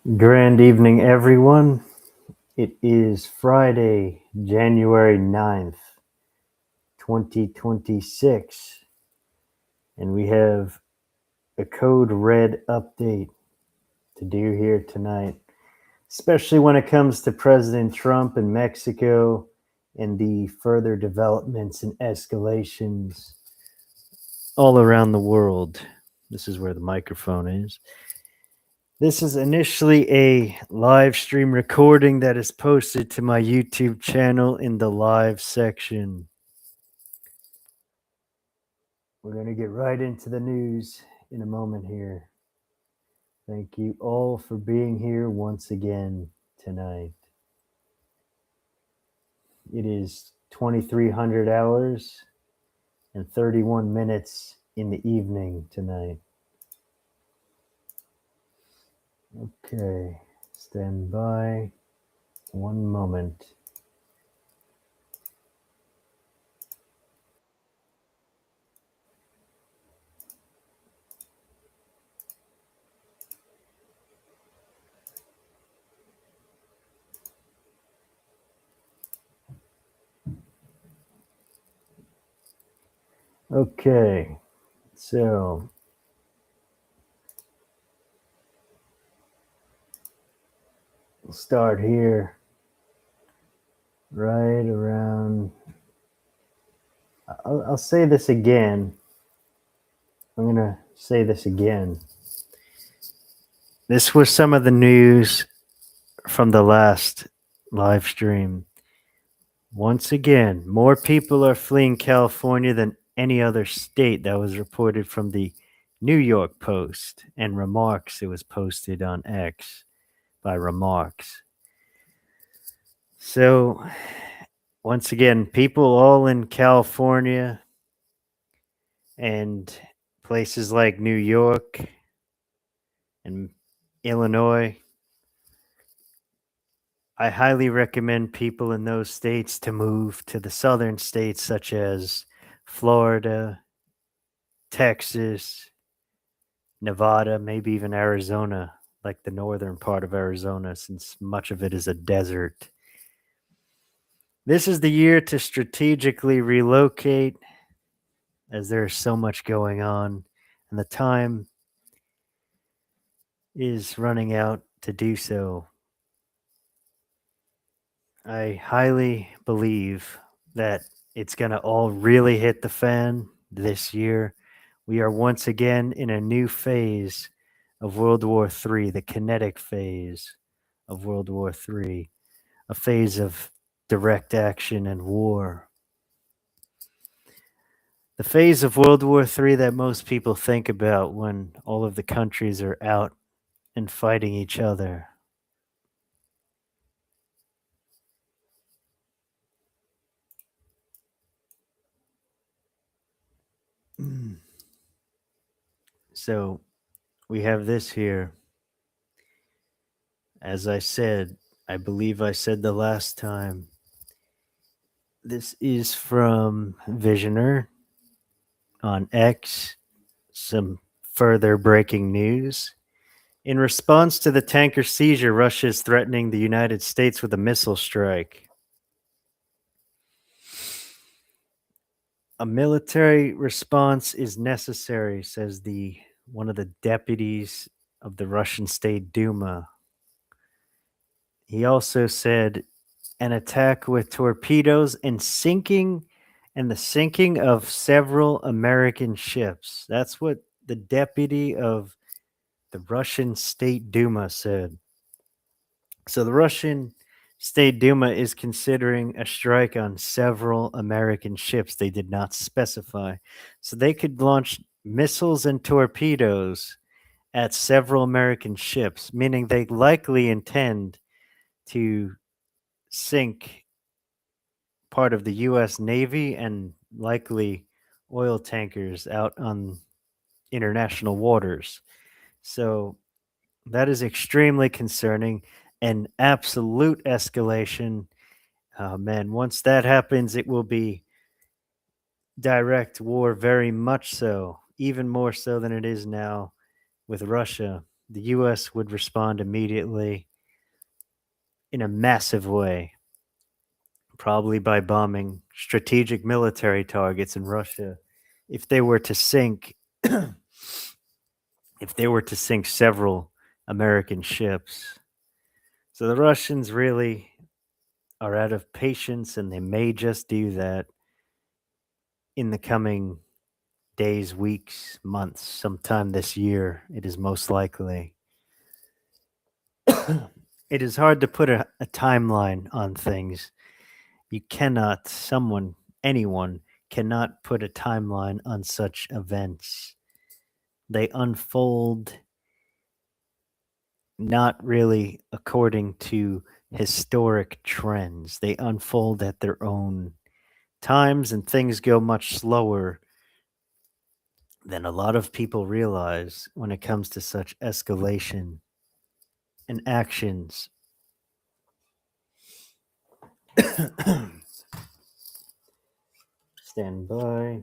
Grand evening, everyone. It is Friday, January 9th, 2026, and we have a Code Red update to do here tonight, especially when it comes to President Trump and Mexico and the further developments and escalations all around the world. This is where the microphone is. This is initially a live stream recording that is posted to my YouTube channel in the live section. We're going to get right into the news in a moment here. Thank you all for being here once again tonight. It is 2300 hours and 31 minutes in the evening tonight. Okay, stand by 1 moment. Okay, so we'll start here right around. I'll say this again. I'm going to say this again. This was some of the news from the last live stream. Once again, more people are fleeing California than any other state. That was reported from the New York Post and Remarks. It was posted on X by Remarks. So, once again, people all in California and places like New York and Illinois. I highly recommend people in those states to move to the southern states such as Florida, Texas, Nevada, maybe even Arizona, like the northern part of Arizona, since much of it is a desert. This is the year to strategically relocate as there's so much going on, and the time is running out to do so. I highly believe that it's going to all really hit the fan this year. We are once again in a new phase of World War III, the kinetic phase of World War III, a phase of direct action and war. The phase of World War III that most people think about when all of the countries are out and fighting each other. So we have this here. As I said, I believe I said the last time, this is from Visioner on X. Some further breaking news. In response to the tanker seizure, Russia is threatening the United States with a missile strike. A military response is necessary, says one of the deputies of the Russian State Duma. He also said an attack with torpedoes and the sinking of several American ships. That's what the deputy of the Russian State Duma said. So the Russian State Duma is considering a strike on several American ships. They did not specify. So they could launch missiles and torpedoes at several American ships, meaning they likely intend to sink part of the U.S. Navy and likely oil tankers out on international waters. So that is extremely concerning, an absolute escalation. Man, once that happens, it will be direct war, very much so, even more so than it is now with Russia. the U.S. would respond immediately in a massive way, probably by bombing strategic military targets in Russia. If they were to sink, if they were to sink several American ships, so the Russians really are out of patience, and they may just do that in the coming days, weeks, months, sometime this year. It is most likely. It is hard to put a timeline on things. You cannot, anyone cannot put a timeline on such events. They unfold not really according to historic trends, they unfold at their own times, and things go much slower than a lot of people realize when it comes to such escalation and actions. Stand by.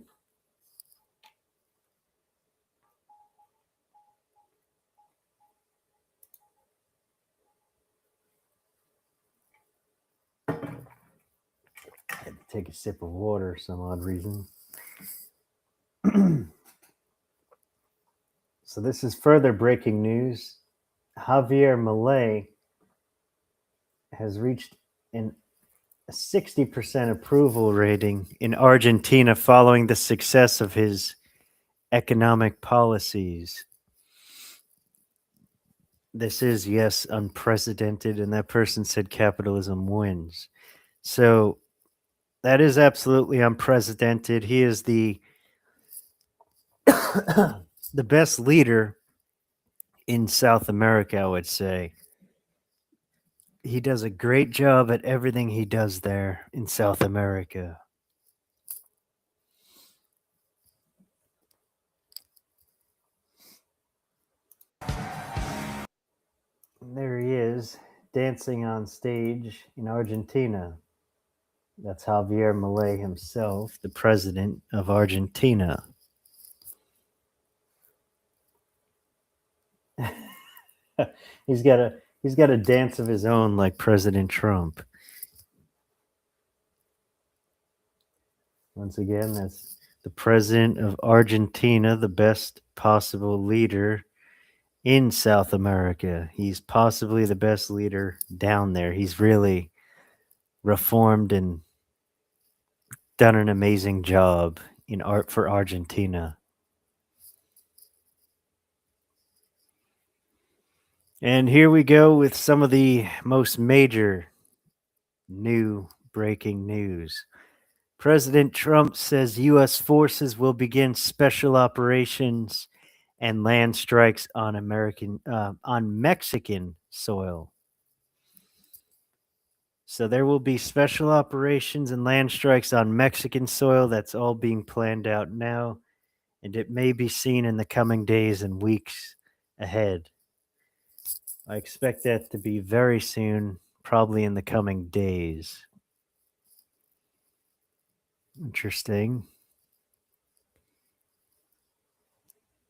Had to take a sip of water for some odd reason. So this is further breaking news. Javier Milei has reached a 60% approval rating in Argentina following the success of his economic policies. This is, yes, unprecedented, and that person said capitalism wins. So that is absolutely unprecedented. He is the the best leader in South America, I would say. He does a great job at everything he does there in South America. And there he is, dancing on stage in Argentina. That's Javier Milei himself, the president of Argentina. he's got a he's got a dance of his own like President Trump. Once again, that's the president of Argentina, the best possible leader in South America. He's possibly the best leader down there. He's really reformed and done an amazing job in art for Argentina. And here we go with some of the most major new breaking news. President Trump says U.S. forces will begin special operations and land strikes on Mexican soil. So there will be special operations and land strikes on Mexican soil. That's all being planned out now, and it may be seen in the coming days and weeks ahead. I expect that to be very soon, probably in the coming days. Interesting.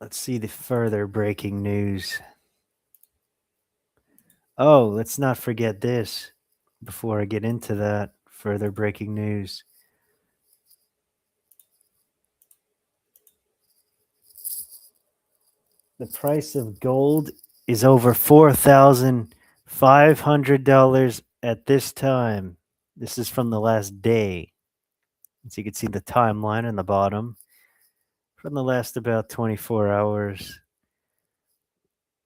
Let's see the further breaking news. Oh, let's not forget this before I get into that further breaking news. The price of gold is over $4,500 at this time. This is from the last day. So you can see the timeline in the bottom from the last about 24 hours.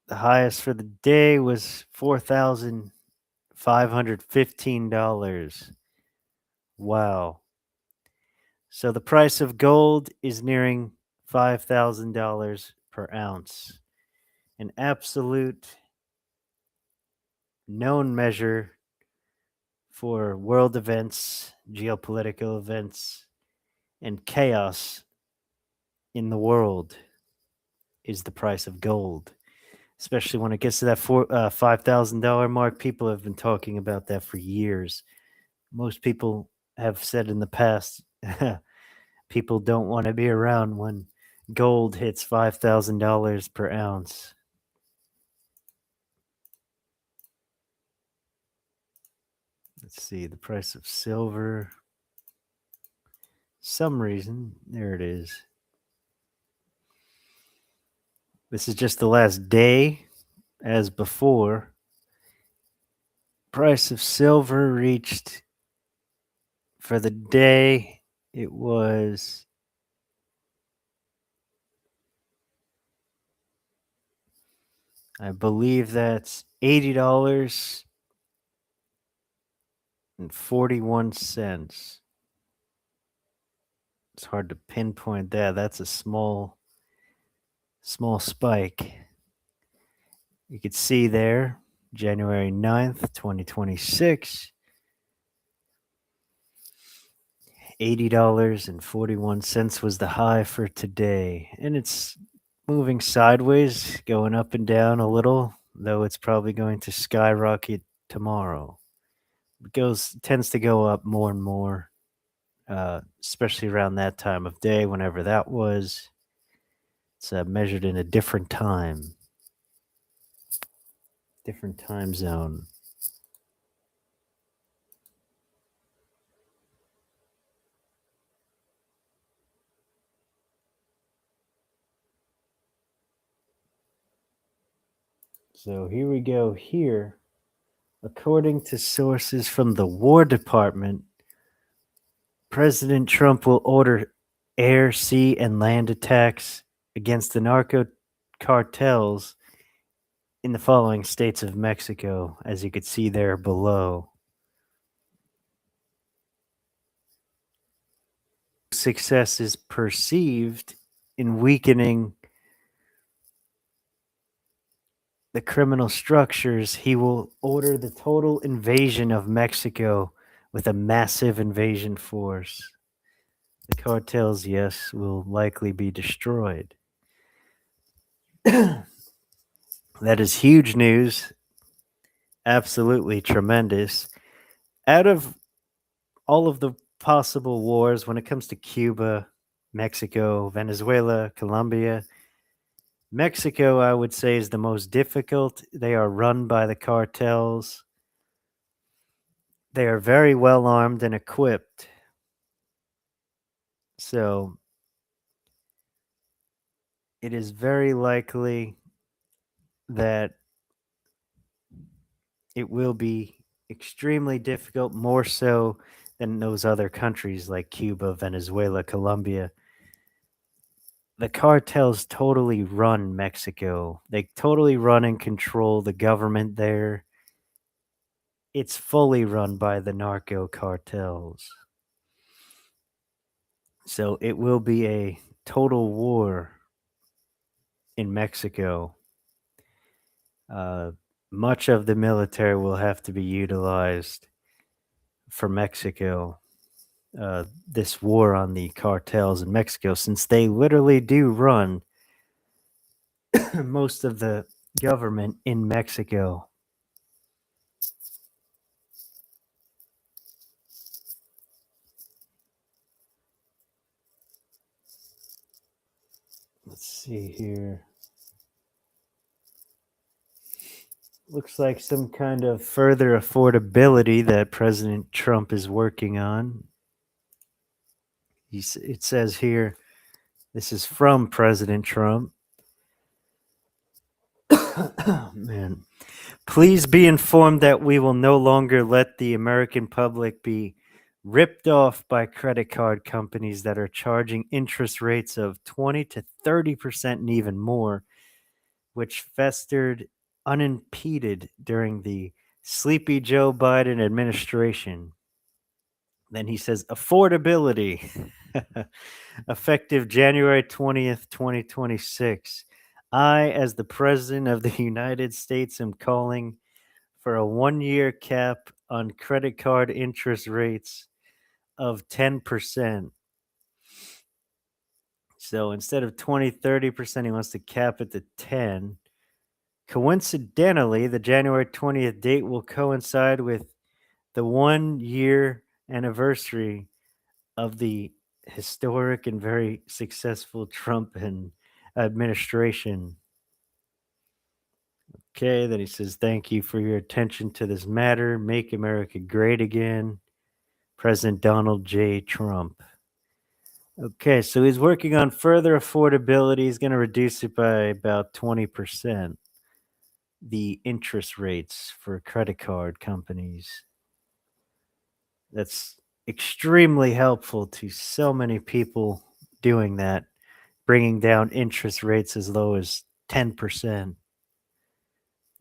The highest for the day was $4,515. Wow. So the price of gold is nearing $5,000 per ounce. An absolute known measure for world events, geopolitical events, and chaos in the world is the price of gold. Especially when it gets to that $5,000 mark, people have been talking about that for years. Most people have said in the past, people don't want to be around when gold hits $5,000 per ounce. Let's see the price of silver. Some reason, there it is. This is just the last day as before. Price of silver reached for the day, it was I believe that's $80.41. It's hard to pinpoint that. That's a small spike. You could see there, January 9th, 2026, $80.41 was the high for today. And it's moving sideways, going up and down a little, though it's probably going to skyrocket tomorrow. It tends to go up more and more, especially around that time of day, whenever that was. It's measured in a different time zone. So here we go here. According to sources from the War Department, President Trump will order air, sea, and land attacks against the narco cartels in the following states of Mexico, as you could see there below. Success is perceived in weakening the criminal structures. He will order the total invasion of Mexico with a massive invasion force. The cartels, yes, will likely be destroyed. That is huge news. Absolutely tremendous. Out of all of the possible wars, when it comes to Cuba, Mexico, Venezuela, Colombia, Mexico, I would say, is the most difficult. They are run by the cartels. They are very well armed and equipped. So it is very likely that it will be extremely difficult, more so than those other countries like Cuba, Venezuela, Colombia. The cartels totally run Mexico. They totally run and control the government there. It's fully run by the narco cartels. So it will be a total war in Mexico. Uh, Much of the military will have to be utilized for Mexico. This war on the cartels in Mexico, since they literally do run most of the government in Mexico. Let's see here. Looks like some kind of further affordability that President Trump is working on. It says here, this is from President Trump. Man, please be informed that we will no longer let the American public be ripped off by credit card companies that are charging interest rates of 20 to 30% and even more, which festered unimpeded during the sleepy Joe Biden administration. Then he says affordability effective January 20th, 2026. I, as the President of the United States, am calling for a 1-year cap on credit card interest rates of 10%. So instead of 20, 30%, he wants to cap it to 10. Coincidentally, the January 20th date will coincide with the 1-year anniversary of the historic and very successful Trump administration. Okay, then he says, "Thank you for your attention to this matter. Make America great again. President Donald J. Trump." Okay, so he's working on further affordability. He's going to reduce it by about 20%, the interest rates for credit card companies. That's extremely helpful to so many people doing that, bringing down interest rates as low as 10%.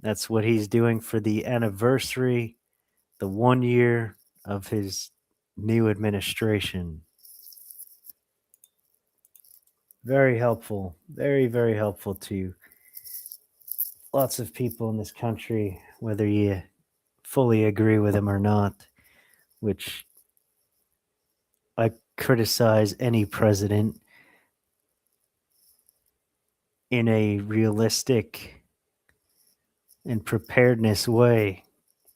That's what he's doing for the anniversary, the 1 year of his new administration. Very helpful, very, very helpful to lots of people in this country, whether you fully agree with him or not, which I criticize any president in a realistic and preparedness way.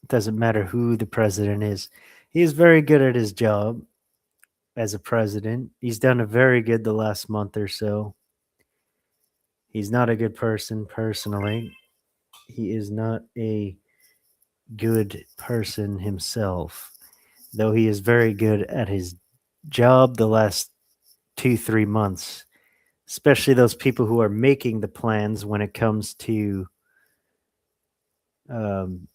It doesn't matter who the president is. He is very good at his job as a president. He's done a very good the last month or so. He's not a good person personally. He is not a good person himself, though he is very good at his job the last 2, 3 months, especially those people who are making the plans when it comes to um,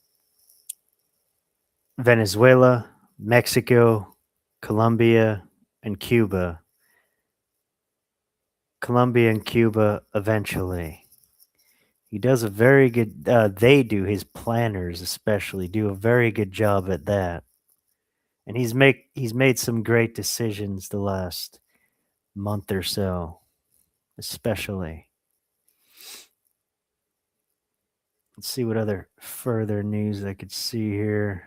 Venezuela, Mexico, Colombia, and Cuba. Colombia and Cuba eventually. He does a very good, they do, his planners especially, do a very good job at that. And he's made some great decisions the last month or so, especially. Let's see what other further news I could see here.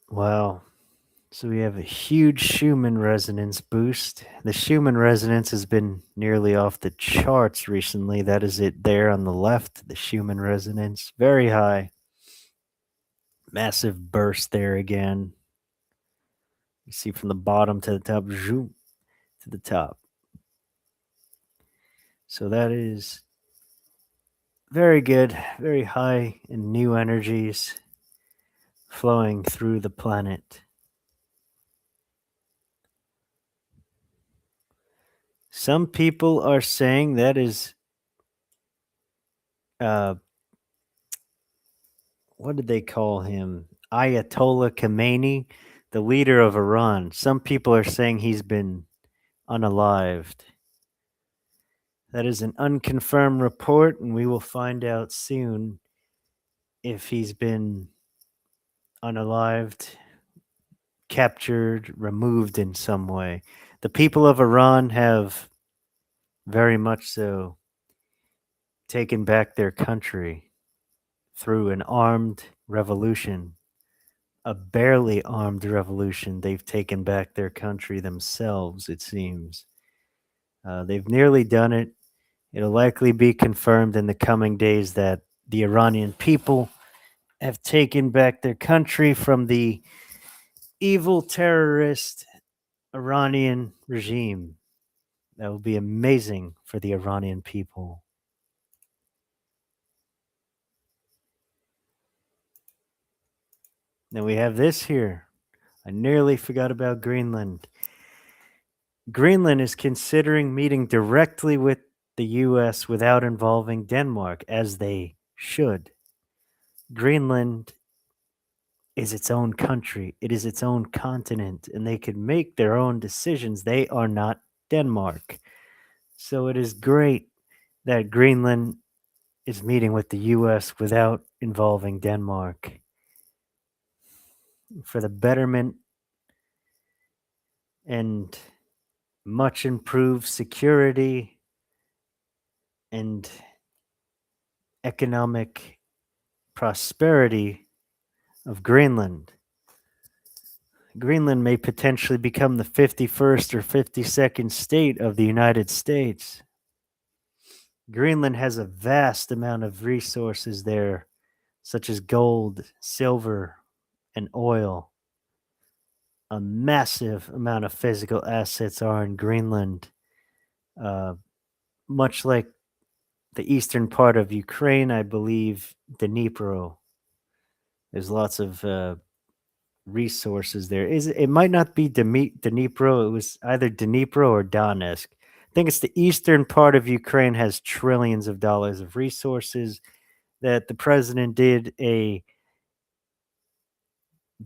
Wow. So we have a huge Schumann resonance boost. The Schumann resonance has been nearly off the charts recently. That is it there on the left, the Schumann resonance. Very high. Massive burst there again. You see from the bottom to the top, zoom, to the top. So that is very good, very high in new energies flowing through the planet. Some people are saying that is, uh, what did they call him? Ayatollah Khamenei, the leader of Iran. Some people are saying he's been unalived. That is an unconfirmed report, and we will find out soon if he's been unalived, captured, removed in some way. The people of Iran have very much so taken back their country through an armed revolution, a barely armed revolution. They've taken back their country themselves, it seems. They've nearly done it. It'll likely be confirmed in the coming days that the Iranian people have taken back their country from the evil terrorist Iranian regime. That will be amazing for the Iranian people. Then we have this here. I nearly forgot about Greenland. Greenland is considering meeting directly with the US without involving Denmark, as they should. Greenland is its own country, it is its own continent, and they can make their own decisions. They are not Denmark. So it is great that Greenland is meeting with the US without involving Denmark for the betterment and much improved security and economic prosperity of Greenland. Greenland may potentially become the 51st or 52nd state of the United States. Greenland has a vast amount of resources there, such as gold, silver, and oil. a massive amount of physical assets are in Greenland, uh, much like the eastern part of Ukraine, I believe Dnipro. There's lots of resources there. Is it might not be Dnipro. It was either Dnipro or Donetsk. I think it's the eastern part of Ukraine has trillions of dollars of resources that the president did a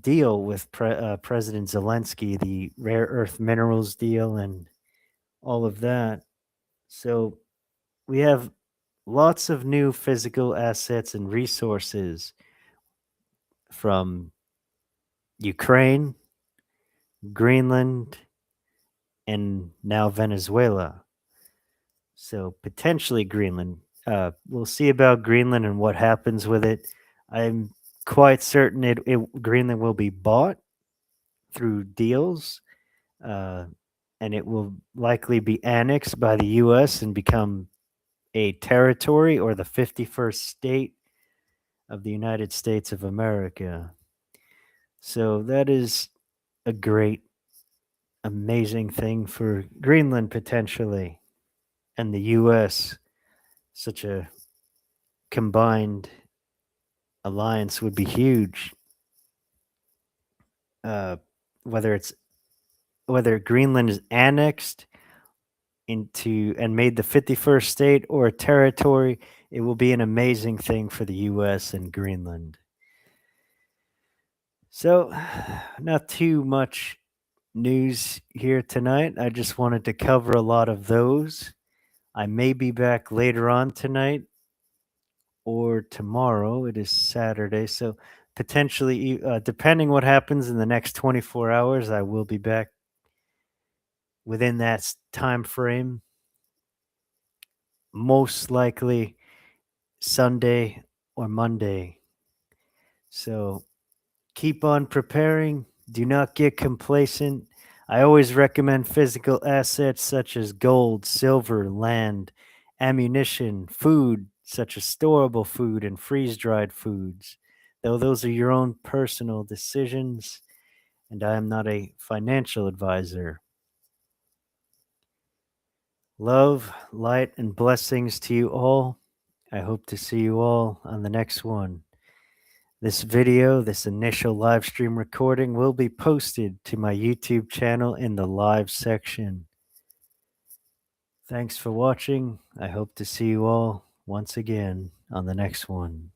deal with President Zelensky, the rare earth minerals deal, and all of that. So we have lots of new physical assets and resources from Ukraine, Greenland, and now Venezuela. So potentially Greenland. We'll see about Greenland and what happens with it. I'm quite certain Greenland will be bought through deals, uh, and it will likely be annexed by the U.S. and become a territory or the 51st state of the United States of America. So that is a great, amazing thing for Greenland potentially, and the U.S. Such a combined alliance would be huge. Uh, whether it's whether Greenland is annexed into and made the 51st state or a territory, it will be an amazing thing for the U.S. and Greenland. So, not too much news here tonight. I just wanted to cover a lot of those. I may be back later on tonight or tomorrow. It is Saturday, so potentially, depending what happens in the next 24 hours, I will be back within that time frame. Most likely Sunday or Monday. So keep on preparing. Do not get complacent. I always recommend physical assets such as gold, silver, land, ammunition, food, such as storable food and freeze dried foods, though those are your own personal decisions, and I am not a financial advisor. Love, light, and blessings to you all. I hope to see you all on the next one. This video, this initial live stream recording, will be posted to my YouTube channel in the live section. Thanks for watching. I hope to see you all once again on the next one.